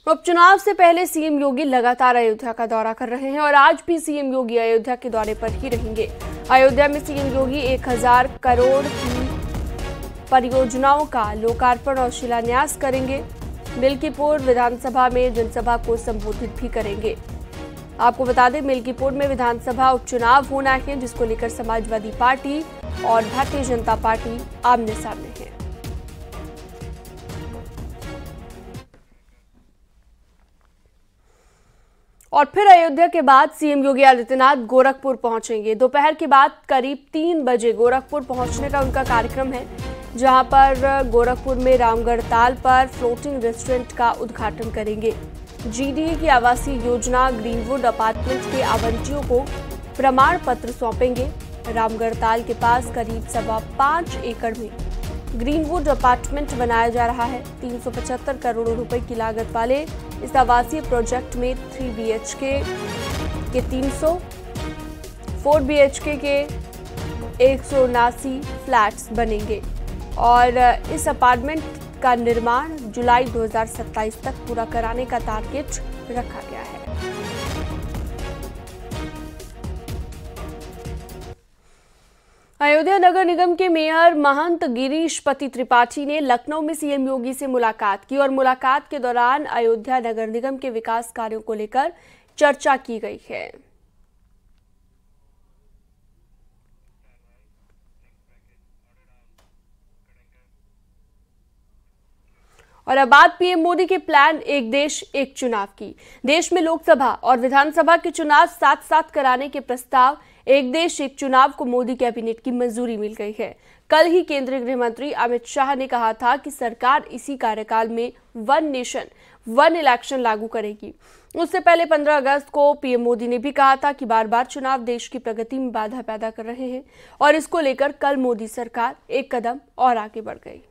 उपचुनाव से पहले सीएम योगी लगातार अयोध्या का दौरा कर रहे हैं और आज भी सीएम योगी अयोध्या के दौरे पर ही रहेंगे। अयोध्या में सीएम योगी 1000 करोड़ की परियोजनाओं का लोकार्पण और शिलान्यास करेंगे। मिल्कीपुर विधानसभा में जनसभा को संबोधित भी करेंगे। आपको बता दें, मिल्कीपुर में विधानसभा उपचुनाव होना है, जिसको लेकर समाजवादी पार्टी और भारतीय जनता पार्टी आमने सामने है। और फिर अयोध्या के बाद सीएम योगी आदित्यनाथ गोरखपुर पहुंचेंगे। दोपहर के बाद करीब 3 बजे गोरखपुर पहुंचने का उनका कार्यक्रम है, जहां पर गोरखपुर में रामगढ़ ताल पर फ्लोटिंग रेस्टोरेंट का उद्घाटन करेंगे। जीडीए की आवासीय योजना ग्रीनवुड अपार्टमेंट के आवंटियों को प्रमाण पत्र सौंपेंगे। रामगढ़ ताल के पास करीब 5.25 एकड़ में ग्रीनवुड अपार्टमेंट बनाया जा रहा है। 375 करोड़ रुपए की लागत वाले इस आवासीय प्रोजेक्ट में 3 BHK के 300, 4 BHK के 179 फ्लैट्स बनेंगे और इस अपार्टमेंट का निर्माण जुलाई 2027 तक पूरा कराने का टारगेट रखा गया है। अयोध्या नगर निगम के मेयर महंत गिरीश पति त्रिपाठी ने लखनऊ में सीएम योगी से मुलाकात की और मुलाकात के दौरान अयोध्या नगर निगम के विकास कार्यों को लेकर चर्चा की गई है। और अब बात पीएम मोदी के प्लान एक देश एक चुनाव की। देश में लोकसभा और विधानसभा के चुनाव साथ साथ कराने के प्रस्ताव एक देश एक चुनाव को मोदी कैबिनेट की मंजूरी मिल गई है। कल ही केंद्रीय गृह मंत्री अमित शाह ने कहा था कि सरकार इसी कार्यकाल में 1 नेशन 1 इलेक्शन लागू करेगी। उससे पहले 15 अगस्त को पीएम मोदी ने भी कहा था कि बार बार चुनाव देश की प्रगति में बाधा पैदा कर रहे हैं और इसको लेकर कल मोदी सरकार एक कदम और आगे बढ़ गई।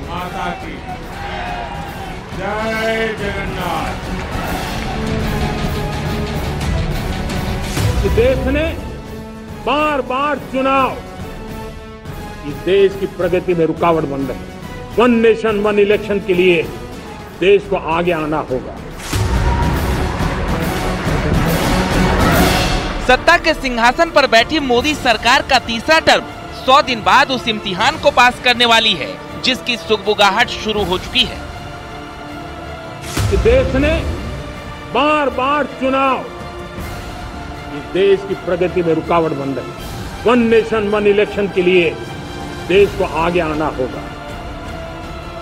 माता की जय जगन्नाथ। इस देश ने बार बार चुनाव इस देश की प्रगति में रुकावट बन रही है। 1 नेशन 1 इलेक्शन के लिए देश को आगे आना होगा। सत्ता के सिंहासन पर बैठी मोदी सरकार का तीसरा टर्म 100 दिन बाद उस इम्तिहान को पास करने वाली है, जिसकी सुगबुगाहट शुरू हो चुकी है। देश ने बार बार चुनाव इस देश की प्रगति में रुकावट बन रही है। 1 नेशन 1 इलेक्शन के लिए देश को आगे आना होगा।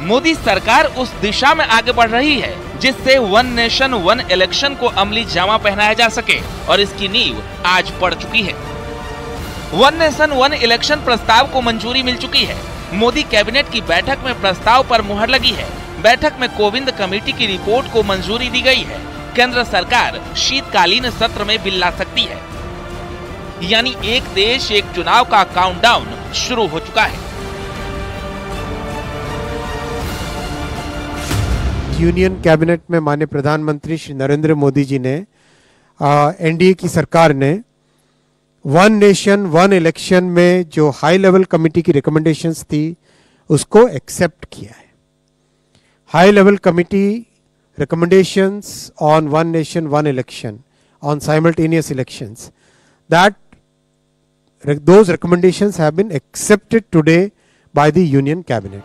मोदी सरकार उस दिशा में आगे बढ़ रही है जिससे 1 नेशन 1 इलेक्शन को अमली जामा पहनाया जा सके और इसकी नींव आज पड़ चुकी है। 1 नेशन 1 इलेक्शन प्रस्ताव को मंजूरी मिल चुकी है। मोदी कैबिनेट की बैठक में प्रस्ताव पर मुहर लगी है। बैठक में कोविंद कमेटी की रिपोर्ट को मंजूरी दी गई है। केंद्र सरकार शीतकालीन सत्र में बिल ला सकती है, यानी एक देश एक चुनाव का काउंटडाउन शुरू हो चुका है। यूनियन कैबिनेट में माननीय प्रधानमंत्री श्री नरेंद्र मोदी जी ने एनडीए की सरकार ने 1 नेशन 1 इलेक्शन में जो हाई लेवल कमेटी की रिकमेंडेशंस थी उसको एक्सेप्ट किया है। High level committee recommendations on 1 nation 1 election, on simultaneous elections, those recommendations have been accepted today by the Union Cabinet.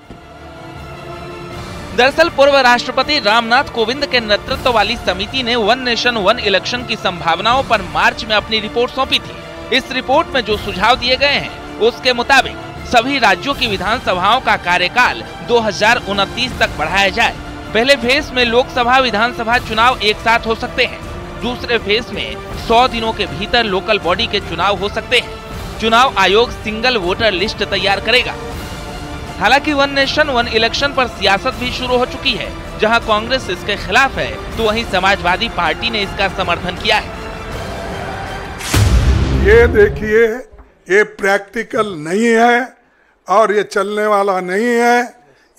दरअसल पूर्व राष्ट्रपति रामनाथ कोविंद के नेतृत्व वाली समिति ने 1 नेशन 1 इलेक्शन की संभावनाओं पर मार्च में अपनी रिपोर्ट सौंपी थी। इस रिपोर्ट में जो सुझाव दिए गए हैं उसके मुताबिक सभी राज्यों की विधानसभाओं का कार्यकाल 2029 तक बढ़ाया जाए। पहले फेज में लोकसभा विधानसभा चुनाव एक साथ हो सकते हैं। दूसरे फेज में 100 दिनों के भीतर लोकल बॉडी के चुनाव हो सकते हैं। चुनाव आयोग सिंगल वोटर लिस्ट तैयार करेगा। हालांकि 1 नेशन 1 इलेक्शन पर सियासत भी शुरू हो चुकी है। जहां कांग्रेस इसके खिलाफ है तो वहीं समाजवादी पार्टी ने इसका समर्थन किया है। ये देखिए, ये प्रैक्टिकल नहीं है और ये चलने वाला नहीं है।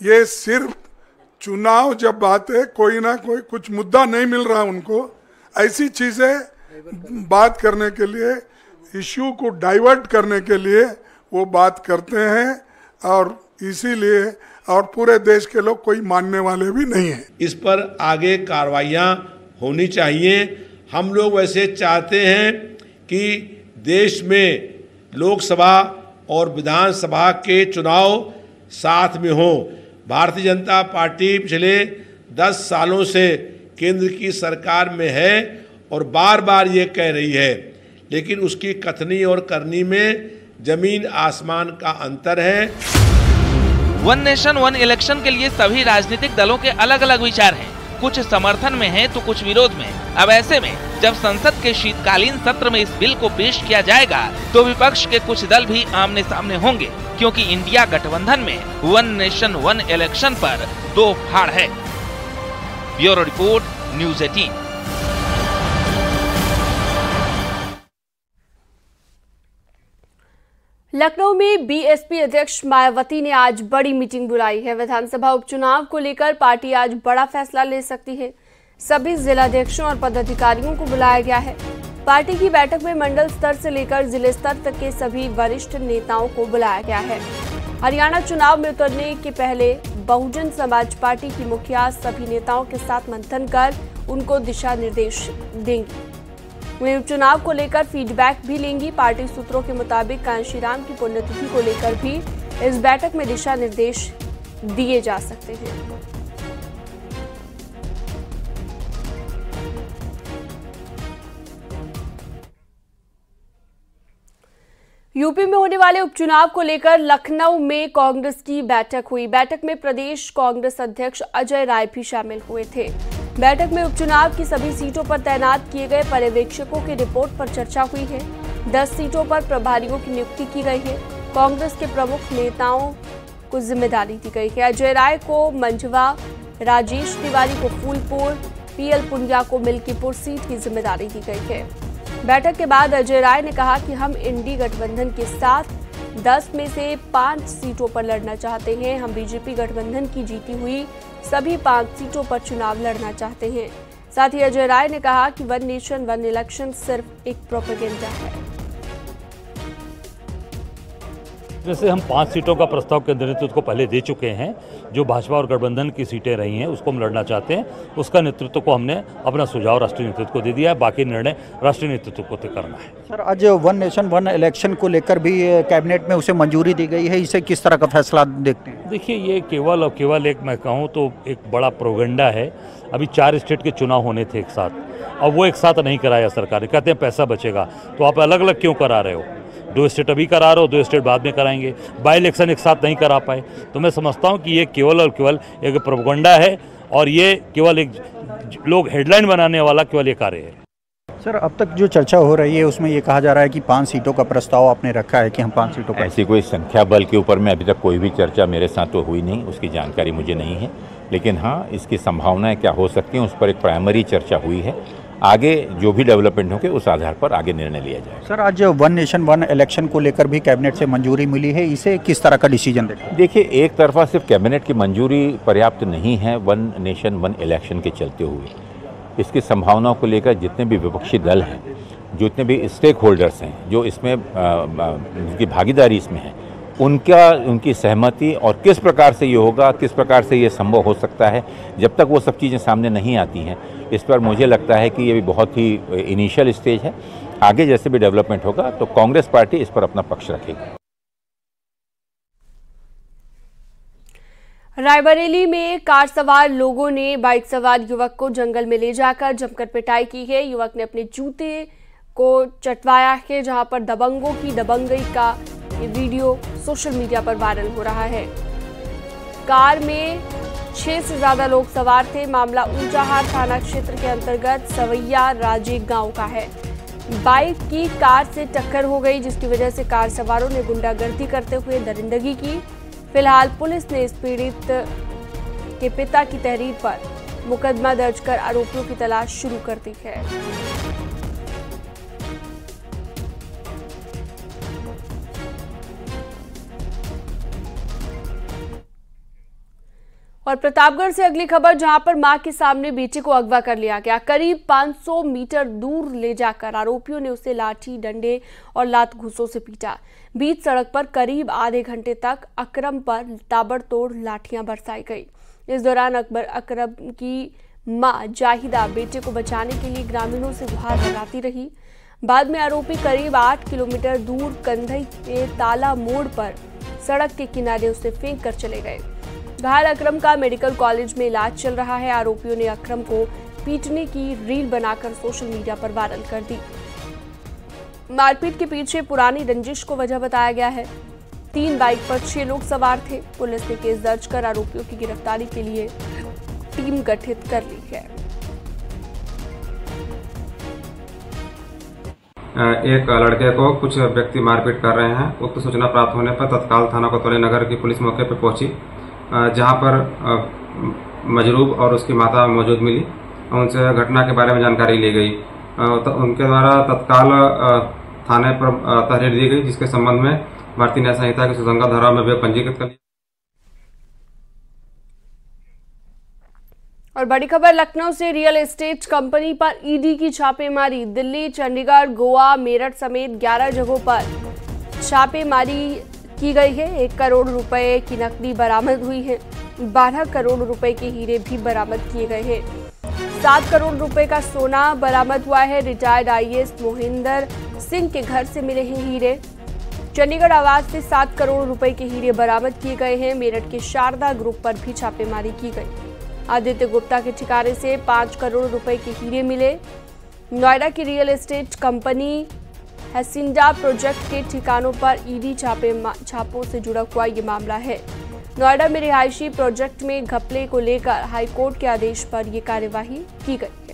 ये सिर्फ चुनाव जब बात है, कोई ना कोई कुछ मुद्दा नहीं मिल रहा उनको, ऐसी चीजें बात करने के लिए, इश्यू को डाइवर्ट करने के लिए वो बात करते हैं, और इसीलिए और पूरे देश के लोग कोई मानने वाले भी नहीं हैं। इस पर आगे कार्रवाइयां होनी चाहिए। हम लोग वैसे चाहते हैं कि देश में लोकसभा और विधानसभा के चुनाव साथ में हो। भारतीय जनता पार्टी पिछले 10 सालों से केंद्र की सरकार में है और बार बार ये कह रही है, लेकिन उसकी कथनी और करनी में जमीन आसमान का अंतर है। वन नेशन वन इलेक्शन के लिए सभी राजनीतिक दलों के अलग अलग विचार हैं। कुछ समर्थन में हैं तो कुछ विरोध में। अब ऐसे में जब संसद के शीतकालीन सत्र में इस बिल को पेश किया जाएगा तो विपक्ष के कुछ दल भी आमने सामने होंगे, क्योंकि इंडिया गठबंधन में वन नेशन वन इलेक्शन पर 2 फाड़ है। Bureau report, news 18। लखनऊ में बीएसपी अध्यक्ष मायावती ने आज बड़ी मीटिंग बुलाई है। विधानसभा उपचुनाव को लेकर पार्टी आज बड़ा फैसला ले सकती है। सभी जिलाध्यक्षों और पदाधिकारियों को बुलाया गया है। पार्टी की बैठक में मंडल स्तर से लेकर जिले स्तर तक के सभी वरिष्ठ नेताओं को बुलाया गया है। हरियाणा चुनाव में उतरने के पहले बहुजन समाज पार्टी की मुखिया सभी नेताओं के साथ मंथन कर उनको दिशा निर्देश देंगी। वहीं उपचुनाव को लेकर फीडबैक भी लेंगी। पार्टी सूत्रों के मुताबिक कांशीराम की पुण्यतिथि को लेकर भी इस बैठक में दिशा निर्देश दिए जा सकते हैं। यूपी में होने वाले उपचुनाव को लेकर लखनऊ में कांग्रेस की बैठक हुई। बैठक में प्रदेश कांग्रेस अध्यक्ष अजय राय भी शामिल हुए थे। बैठक में उपचुनाव की सभी सीटों पर तैनात किए गए पर्यवेक्षकों की रिपोर्ट पर चर्चा हुई है। 10 सीटों पर प्रभारियों की नियुक्ति की गई है। कांग्रेस के प्रमुख नेताओं को जिम्मेदारी दी गई है। अजय राय को मंझवा, राजेश तिवारी को फूलपुर, पीएल पुनिया को मिल्कीपुर सीट की जिम्मेदारी दी गई है। बैठक के बाद अजय राय ने कहा कि हम इंडी गठबंधन के साथ 10 में से 5 सीटों पर लड़ना चाहते हैं। हम बीजेपी गठबंधन की जीती हुई सभी 5 सीटों पर चुनाव लड़ना चाहते हैं। साथ ही अजय राय ने कहा कि वन नेशन वन इलेक्शन सिर्फ एक प्रोपेगेंडा है। जैसे हम 5 सीटों का प्रस्ताव केंद्र नेतृत्व को पहले दे चुके हैं। जो भाजपा और गठबंधन की सीटें रही हैं उसको हम लड़ना चाहते हैं। उसका नेतृत्व को हमने अपना सुझाव राष्ट्रीय नेतृत्व को दे दिया है। बाकी निर्णय राष्ट्रीय नेतृत्व को तय करना है। सर, आज वन नेशन वन इलेक्शन को लेकर भी कैबिनेट में उसे मंजूरी दी गई है। इसे किस तरह का फैसला देखते हैं? देखिए, ये केवल और केवल एक, मैं कहूँ तो एक बड़ा प्रोपेगेंडा है। अभी 4 स्टेट के चुनाव होने थे एक साथ, अब वो एक साथ नहीं कराया सरकार ने। कहते हैं पैसा बचेगा, तो आप अलग अलग क्यों करा रहे हो? 2 स्टेट अभी करा रहे हो, 2 स्टेट बाद में कराएंगे। बाई इलेक्शन एक साथ नहीं करा पाए, तो मैं समझता हूँ कि ये केवल और केवल एक प्रोपेगेंडा है और ये केवल एक लोग हेडलाइन बनाने वाला केवल ये कार्य है। सर, अब तक जो चर्चा हो रही है उसमें ये कहा जा रहा है कि 5 सीटों का प्रस्ताव आपने रखा है कि हम 5 सीटों पर। ऐसी कोई संख्या बल के ऊपर में अभी तक कोई भी चर्चा मेरे साथ तो हुई नहीं, उसकी जानकारी मुझे नहीं है। लेकिन हाँ, इसकी संभावनाएं क्या हो सकती हैं उस पर एक प्राइमरी चर्चा हुई है। आगे जो भी डेवलपमेंट होंगे उस आधार पर आगे निर्णय लिया जाएगा। सर, आज वन नेशन वन इलेक्शन को लेकर भी कैबिनेट से मंजूरी मिली है। इसे किस तरह का डिसीजन देखते हैं? देखिए, एक तरफा सिर्फ कैबिनेट की मंजूरी पर्याप्त नहीं है वन नेशन वन इलेक्शन के चलते हुए। इसकी संभावनाओं को लेकर जितने भी विपक्षी दल हैं, जितने भी स्टेक होल्डर्स हैं, जो इसमें उनकी भागीदारी इसमें है, उनकी सहमति और किस प्रकार से ये होगा, किस प्रकार से ये संभव हो सकता है, जब तक वो सब चीज़ें सामने नहीं आती हैं, इस पर मुझे लगता है कि ये भी बहुत ही इनिशियल स्टेज है। आगे जैसे भी डेवलपमेंट होगा तो कांग्रेस पार्टी इस पर अपना पक्ष रखेगी। रायबरेली में कार सवार लोगों ने बाइक सवार युवक को जंगल में ले जाकर जमकर पिटाई की है। युवक ने अपने जूते को चटवाया है, जहां पर दबंगों की दबंगई का ये वीडियो सोशल मीडिया पर वायरल हो रहा है। कार में 6 से ज्यादा लोग सवार थे। मामला ऊंचाहार थाना क्षेत्र के अंतर्गत सवैया राजे गांव का है। बाइक की कार से टक्कर हो गई, जिसकी वजह से कार सवारों ने गुंडागर्दी करते हुए दरिंदगी की। फिलहाल पुलिस ने इस पीड़ित के पिता की तहरीर पर मुकदमा दर्ज कर आरोपियों की तलाश शुरू कर दी है। और प्रतापगढ़ से अगली खबर, जहां पर मां के सामने बेटे को अगवा कर लिया गया। करीब 500 मीटर दूर ले जाकर आरोपियों ने उसे लाठी, डंडे और लात घूंसों से पीटा। बीच सड़क पर करीब आधे घंटे तक अकरम पर ताबड़तोड़ लाठियां बरसाई गई। इस दौरान अकरम की मां जाहिदा बेटे को बचाने के लिए ग्रामीणों से गुहार लगाती रही। बाद में आरोपी करीब 8 किलोमीटर दूर कंधई के ताला मोड़ पर सड़क के किनारे उसे फेंक कर चले गए। घायल अकरम का मेडिकल कॉलेज में इलाज चल रहा है। आरोपियों ने अकरम को पीटने की रील बनाकर सोशल मीडिया पर वायरल कर दी। मारपीट के पीछे पुरानी रंजिश को वजह बताया गया है। 3 बाइक पर 6 लोग सवार थे। पुलिस ने केस दर्ज कर आरोपियों की गिरफ्तारी के लिए टीम गठित कर ली है। एक लड़के को कुछ व्यक्ति मारपीट कर रहे हैं। उक्त सूचना प्राप्त होने पर तत्काल थाना कोतवाली नगर की पुलिस मौके पर पहुंची, जहां पर मजरूब और उसकी माता मौजूद मिली। उनसे घटना के बारे में जानकारी ली गई। उनके द्वारा तत्काल थाने पर तहरीर दी गई, जिसके संबंध में भारतीय न्याय संहिता की सुसंगत धाराओं में अभियोग पंजीकृत कर लिया। और बड़ी खबर लखनऊ से, रियल एस्टेट कंपनी पर ईडी की छापेमारी। दिल्ली, चंडीगढ़, गोवा, मेरठ समेत 11 जगहों पर छापेमारी की गई है। 1 करोड़ रुपए की नकदी बरामद हुई है। 12 करोड़ रुपए के हीरे भी बरामद किए गए हैं। 7 करोड़ रुपए का सोना बरामद हुआ है। रिटायर्ड आईएएस मोहिंदर सिंह के घर से मिले हैं हीरे। चंडीगढ़ आवास से 7 करोड़ रुपए के हीरे बरामद किए गए हैं। मेरठ के शारदा ग्रुप पर भी छापेमारी की गई। आदित्य गुप्ता के ठिकाने से 5 करोड़ रुपए के हीरे मिले। नोएडा की real estate company Hacienda project के ठिकानों पर ईडी छापों से जुड़ा हुआ ये मामला है। नोएडा में रिहायशी प्रोजेक्ट में घपले को लेकर हाईकोर्ट के आदेश पर यह कार्यवाही की गई।